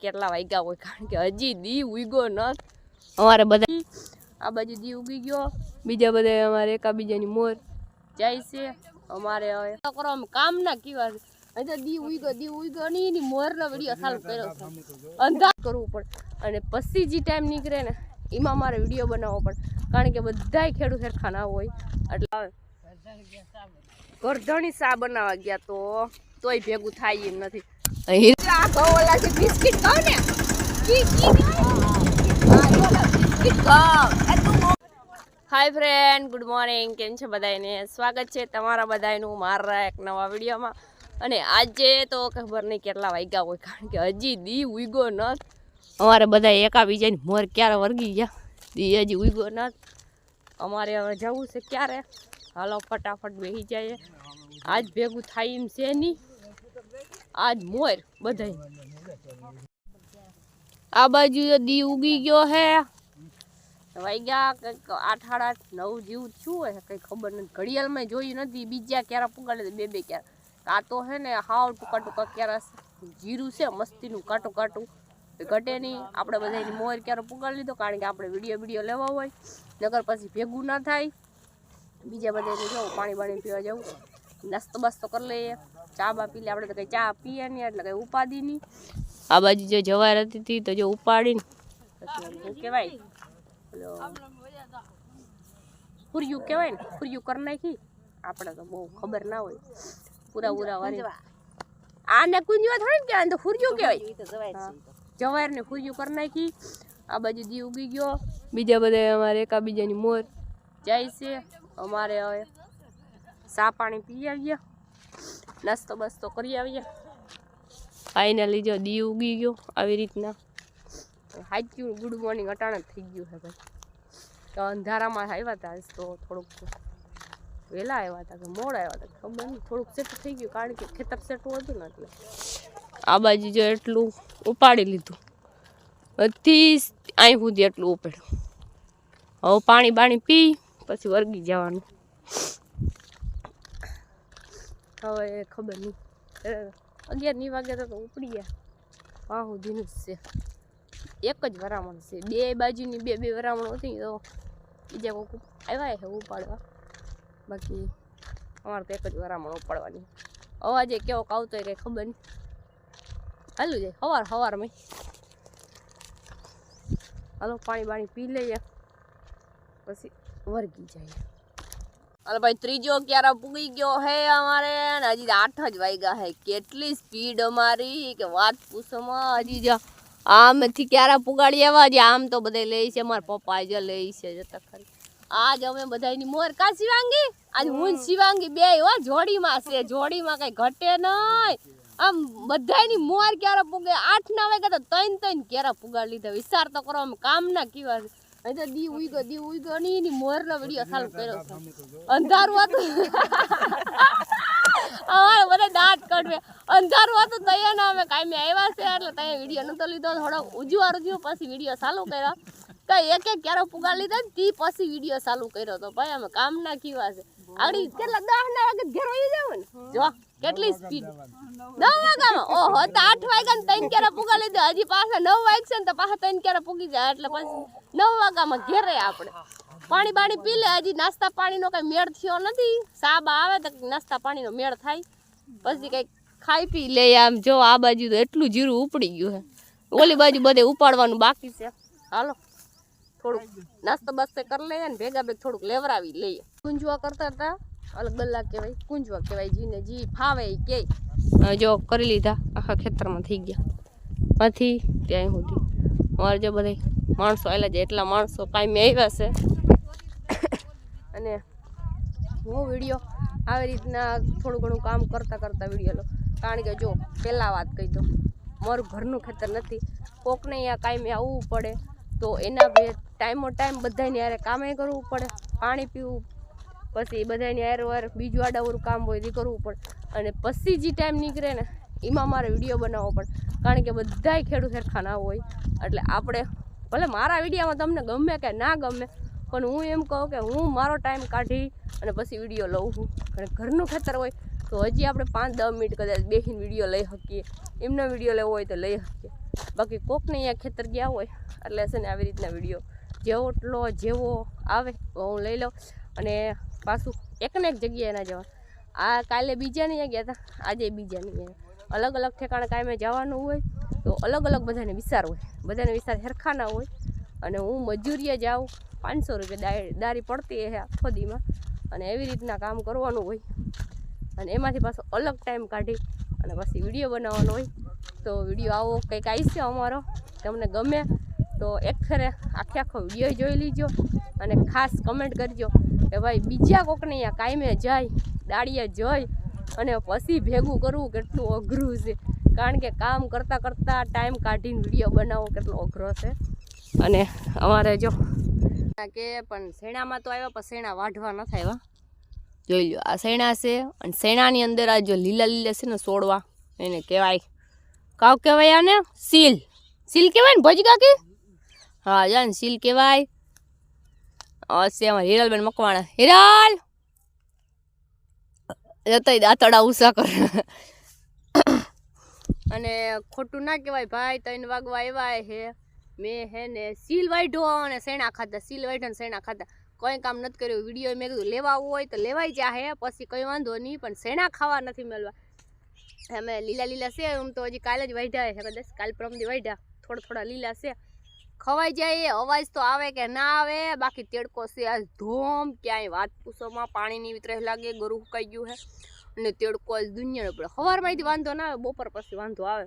કેટલા વાગ્યા હોય કારણ કે હજી દી ઉગ્યો ન અમારે બધા આ બાજુ દી ઉગી ગયો બીજા બધા અમારે એકાબીજાની મોર જાય છે અમારે હવે કરો કામ ના કેવા છે અહીં તો દી ઉગ્યો ની એની મોરનો વિડીયો ચાલુ કર્યો છે અંધાર કરવું પડે અને પછી જે ટાઈમ નીકળે ને એમાં મારે વિડીયો બનાવવો પડે કારણ કે બધાય ખેડૂત સરખા ના હોય એટલે ગરધણી સા બનાવવા ગયા તોય ભેગું થાય એમ નથી બિસ્કિટ ખાવ ને હાય ફ્રેન્ડ ગુડ મોર્નિંગ કેમ છે બધાને સ્વાગત છે તમારા બધાનું મારા એક નવા વિડીયોમાં અને આજે તો ખબર નહીં કેટલા વાગ્યા હોય કારણ કે હજી દી ઉગ્યો ન અમારે બધા એકાબીજાની મોર ક્યારે વર્ગી ગયા દી હજી ઉગ્યો ન અમારે હવે જવું છે ક્યારે હાલો ફટાફટ બેસી જાય આજ ભેગું થાય એમ છે નહીં આજ મોર બધા આ બાજુ દી ઉગી ગયો હે વાગ્યા કંઈક 8 સાડા 9 જેવું થયું હોય કંઈ ખબર નથી ઘડિયાળમાં જોયું નથી બીજા ક્યારે પુગાડે બે ક્યારે આ તો હે ને હાવ ટૂંકા ક્યારે જીરું છે મસ્તીનું કાટું ઘટે નહીં આપણે બધાની મોર ક્યારે પુગાડી લીધો કારણ કે આપણે વિડીયો લેવા હોય નગર પછી ભેગું ના થાય બીજા બધાને જવું પાણી પીવા જવું નાસ્તો કરી લઈએ ચા બા પી લે આપણે તો કંઈ ચા પીએ નહીં એટલે કંઈ ઉપાડી નહીં આ બાજુ જે જવાર હતી તો જો ઉપાડીને શું કહેવાય ફુરિયું કહેવાય ને ફુરિયું કરી નાખી આપણે તો બહુ ખબર ના હોય પૂરા વાળી આને કુંજવા થોડી કહેવાય તો ફુરિયું કહેવાય જવાર ને ફુરિયું કરી નાખી આ બાજુ દી ઉગી ગયો બીજા બધા અમારે એકાબીજાની મોર જાય છે અમારે હવે ચા પાણી પી આવીએ નાસ્તો કરી આવીએ ફાઇનલી જો દી ઉગી ગયો આવી રીતના હાચ્યું ગુડ મોર્નિંગ અટાણે થઈ ગયું છે ભાઈ તો અંધારામાં આવ્યા હતા આજ તો થોડુંક વહેલા આવ્યા હતા કે મોડા આવ્યા હતા ખબર નહીં થોડુંક સેટ થઈ ગયું કારણ કે ખેતર સેટું હતું ને એટલે આ બાજુ જો એટલું ઉપાડી લીધું બધી અહીં સુધી એટલું ઉપાડ્યું હવે પાણી પી પછી વર્ગી જવાનું હવે ખબર નહીં 11 વાગે તો ઉપડી ગયા હા સુધીનું જ છે એક જ વરામણ છે બે બાજુની બે વરામણ હતી તો બીજા કોઈ આવ્યા છે ઉપાડવા બાકી અમારે તો એક જ વરામણ ઉપાડવાની અવાજે કેવો આવતો હોય કંઈ ખબર નહીં હાલું જાય સવારમાં હાલો પાણી પી લઈએ પછી વર્ગી જાય અરે ભાઈ ત્રીજો ક્યારે પૂગી ગયો હે અમારે હજી 8 જ વાગ્યા હે કેટલી સ્પીડ અમારી કે વાત પૂછોમાં હજી આમથી ક્યારે પુગાડી આવ્યા છે આમ તો બધા લે છે મારા પપ્પા જ લે છે જતા ખરી આજ અમે બધાની મોર કા શિવાંગી આજ હું શિવાંગી બે જોડીમાં છે જોડીમાં કઈ ઘટે નહીં આમ બધાની મોર ક્યારે પુગે 8 ના વાગે તો 3 ક્યારે પુગાડી લીધા વિચાર તો કરો અમે કામ ના કેવા છે અહીં તો દી ઉગ્યો ની એની મોરનો વિડીયો ચાલુ કર્યો છે અંધારું હતું અમારે બધા દાંત કાઢવે અંધારું હતું તૈયાર ના અમે કાંઈ આવ્યા છે એટલે ત્યાં વિડીયો નતો લીધો થોડોક ઉજવારું થયું પછી વિડીયો ચાલુ કર્યો કઈ એક ક્યારે પુગાડી લીધા ને તી પછી વિડીયો ચાલુ કર્યો તો ભાઈ અમે કામ ના કીવા છે આગળ કેટલા 10 ના વાગે ઘેર આવી જાવ ને જો કેટલી સ્પીડ 10 વાગ્યામાં ઓહો તો 8 વાગ્યા ને 3 ક્યારે પુગાડી લીધા હજી પાછા 9 વાગશે ને તો પાછા 3 ક્યારે પુગી જાય એટલે પછી 9 વાગ્યામાં ઘેરે આપણે પાણી પી લે હજી નાસ્તા પાણીનો કઈ મેળ થયો નથી સાબા આવે તો નાસ્તા પાણીનો મેળ થાય પછી કઈ ખાઈ પી લે આમ જો આ બાજુ તો એટલું જીરું ઉપડી ગયું છે ઓલી બાજુ બધે ઉપાડવાનું બાકી છે હાલો થોડુંક નાસ્તો કરી લઈએ ને ભેગા થોડુંક લેવરાવી લઈએ કુંજવા કરતા હતા અલગ ગલ્લા કહેવાય કુંજવા કહેવાય જીને જી ફાવે કે જો કરી લીધા આખા ખેતરમાં થઈ ગયા આથી ત્યાં સુધી અમારે જો બધા માણસો આવેલા છે એટલા માણસો કાંઈ આવ્યા છે અને હું વિડીયો આવી રીતના થોડું ઘણું કામ કરતા વિડીયો લો કારણ કે જો પહેલાં વાત કહી દો મારું ઘરનું ખેતર નથી કોકને અહીંયા કાંઈ આવવું પડે તો એના ટાઈમ બધાને યારે કામે કરવું પડે પાણી પીવું પછી બધાને યાર બીજું આડાવરું કામ હોય એ કરવું પડે અને પછી જે ટાઈમ નીકળે ને એમાં મારે વિડીયો બનાવવો પડે કારણ કે બધાય ખેડૂત સરખા ના હોય એટલે આપણે ભલે મારા વિડીયોમાં તમને ગમે કે ના ગમે પણ હું એમ કહું કે હું મારો ટાઈમ કાઢી અને પછી વિડીયો લઉં છું અને ઘરનું ખેતર હોય તો હજી આપણે 5-10 મિનિટ કદાચ બેસીને વિડીયો લઈ શકીએ એમનો વિડીયો લેવો હોય તો લઈ શકીએ બાકી કોકને અહીંયા ખેતર ગયા હોય એટલે છે ને આવી રીતના વિડીયો જેવો આવે હું લઈ લઉં. અને પાછું એકને એક જગ્યાએ ના જવા. આ કાલે બીજાની ગયા હતા, આજે બીજાની. અલગ અલગ ઠેકાણે કાંઈ મેં જવાનું હોય તો અલગ અલગ બધાને વિચાર હોય, બધાને વિચાર સરખા ના હોય. અને હું મજૂરીએ જાઉં, 500 રૂપિયા દારી પડતી છે આખો દીમાં, અને એવી રીતના કામ કરવાનું હોય. અને એમાંથી પાછો અલગ ટાઈમ કાઢી અને પછી વિડીયો બનાવવાનો હોય. તો વિડીયો આવો કંઈક આવશે અમારો, તમને ગમે તો એક ફેરે આખો વિડીયો જોઈ લીજો. અને ખાસ કમેન્ટ કરજો કે ભાઈ બીજા કોકને અહીંયા કાયમે જાય, દાળીએ જઈ અને પછી ભેગું કરવું કેટલું અઘરું છે. કારણ કે કામ કરતાં કરતાં ટાઈમ કાઢીને વિડીયો બનાવવો કેટલો અઘરો છે. અને અમારે જો કે પણ શેણામાં તો આવ્યા, પણ શેણા વાઢવા ન થાય. જોઈ લો, આ શેણા છે. અને શેણાની અંદર આ જો લીલા લીલા છે ને છોડવા, એને કહેવાય કાવ કહેવાય. આને સીલ કહેવાય ને ભજી કાકી? હા જાન સીલ કહેવાય. હશે અમારે હિરલબેન મકવાણા. હિરલ જતા દાંતડા ઉષા કરે. અને ખોટું ના કહેવાય ભાઈ, 3 વાગવા આવ્યા હે. મેં હે ને સીલ વાઢો અને શેણા ખાધા, સીલ વાઢો ને શેણા ખાધા. કંઈ કામ નથી કર્યું. વિડીયો મેં કીધું લેવા હોય તો લેવાય જાહે, પછી કંઈ વાંધો નહીં, પણ શેણા ખાવા નથી મળવા. અમે લીલા છે, હું તો હજી કાલે જ વાઢ્યા છે, કદાચ કાલ પરમથી વાઢ્યા. થોડા લીલા છે, ખવાઈ જાય. અવાજ તો આવે કે ના આવે, બાકી તેડકો છે આ ધોમ. ક્યાંય વાત પૂછોમાં પાણીની વિતરેહ લાગે, ગરું સુકાઈ ગયું છે. અને તેડકો આજ દુનિયાનો પડે. સવારમાંથી વાંધો ના આવે, બપોર પછી વાંધો આવે.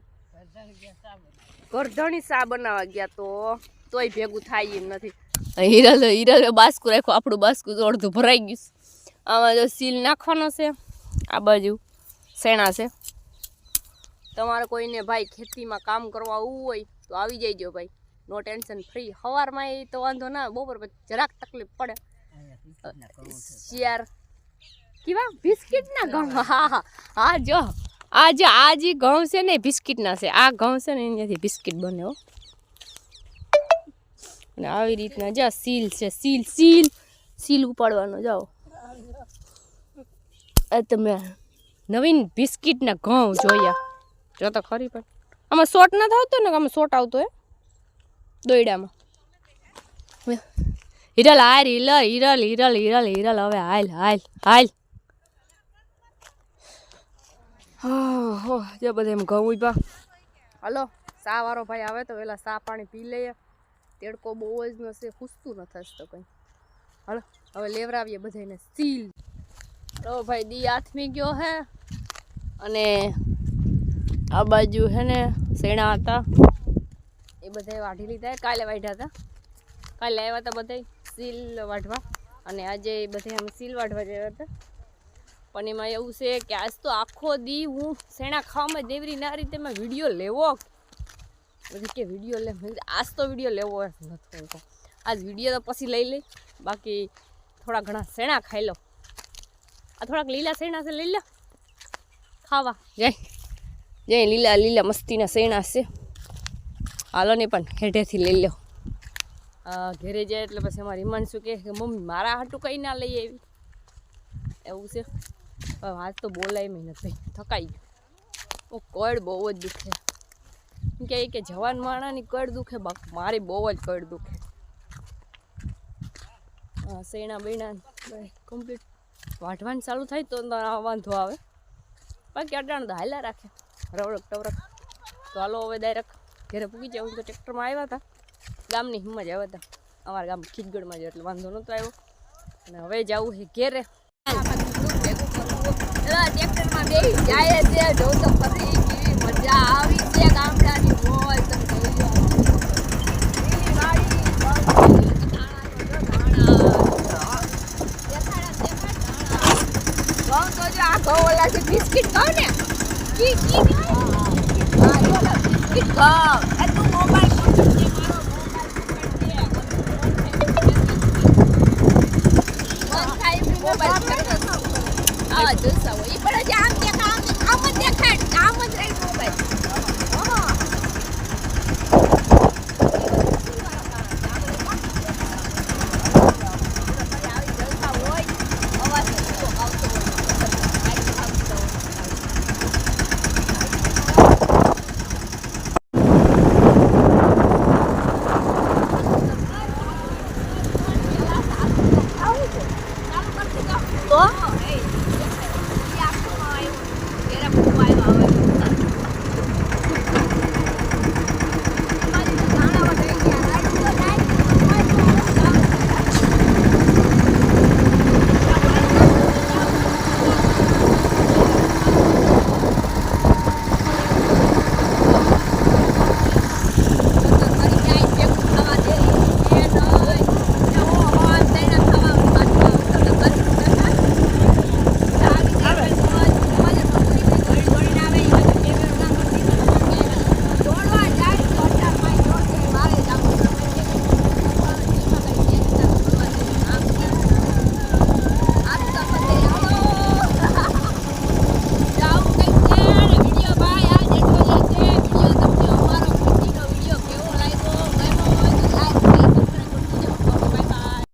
ગરધણી સા બનાવવા ગયા તોય ભેગું થાય એમ નથી. હિરલ બાસ્કું રાખ્યું, આપણું બાસ્કું તો અડધું ભરાઈ ગયું. આમાં જો સીલ નાખવાનો છે, આ બાજુ શેણા છે. તમારે કોઈને ભાઈ ખેતીમાં કામ કરવા આવવું હોય તો આવી જઈજો ભાઈ, નો ટેન્શન, ફ્રી. સવારમાં એ તો વાંધો ના, બપોર પછી જરાક તકલીફ પડે. શિયાર કેવા બિસ્કિટના ઘઉં? હા જો આ જે ઘઉં છે ને બિસ્કિટના છે. આ ઘઉં છે ને એનાથી બિસ્કિટ બને હો. અને આવી રીતના જા સીલ છે, સીલ ઉપાડવાનો જાઓ. તમે નવીન બિસ્કિટના ઘઉં જોયા જો તો ખરી. પણ આમાં શોર્ટ ના આવતો ને, આમાં શોર્ટ આવતો હે દોયડામાં. હિરલ હાર, હિરલ હવે હાલ. હો જે બધા એમ ઘઉં ઉભા. હલો, સા વાળો ભાઈ આવે તો પેલા સા પાણી પી લઈએ. તેડકો બહુ જ નશે, ખુશતું ન થશે કંઈ. હલો હવે લેવરાવીએ બધાને સીલ. તો ભાઈ દી આથમી ગયો હે. અને આ બાજુ હે ને શેણા હતા એ બધા વાઢી લીધા. કાલે વાઢ્યા હતા, કાલે આવ્યા હતા બધા સીલ વાઢવા. અને આજે બધા અમે સીલ વાઢવા ગયા હતા. પણ એમાં એવું છે કે આજ તો આખો દી હું શેણા ખાવામાં દેવરી ના રીતે મેં વિડીયો લેવો બધી કે વિડીયો લે. આજ તો વિડીયો લેવો નથી. આજ વિડીયો તો પછી લઈ બાકી થોડા ઘણા શેણા ખાઈ લો. આ થોડાક લીલા શેણા છે, લઈ લો ખાવા. જય લીલા મસ્તીના શેણા છે. હાલો ને પણ હેઠેથી લઈ લો. ઘેરે જાય એટલે પછી અમારી હિમાંશુ કહે કે મમ્મી મારા હાટું કંઈ ના લઈ આવી. એવું છે. આજ તો બોલાય મેં નથી, થકાઈ ગયું. કડ બહુ જ દુખે. કે જવાન માણાની કડ દુખે, બાકી મારી બહુ જ કડ દુખે. શેણા બેણા કમ્પ્લીટ વાઢવાનું ચાલુ થાય તો વાંધો આવે. બાકી અટાણ તો હાલ્યા રાખે રવડક ટવરક. તો હાલો હવે ડાયરેક્ટ ઘરે પૂગી જાવ. તો ટ્રેક્ટરમાં આવ્યા હતા, ગામની હિંમત આવ્યા હતા. અમારા ગામ ખીજગઢમાં જ, એટલે વાંધો નહોતો આવ્યો. અને હવે જવું છે ઘેરે. ટ્રેક્ટરમાં બેસી જાય છે, જો તો ફરી કેવી મજા આવી છે ગામડાની મોજ. બિસ્કિટ ખાવ ને, બિસ્કિટ ખાવ. તું મોબાઈલ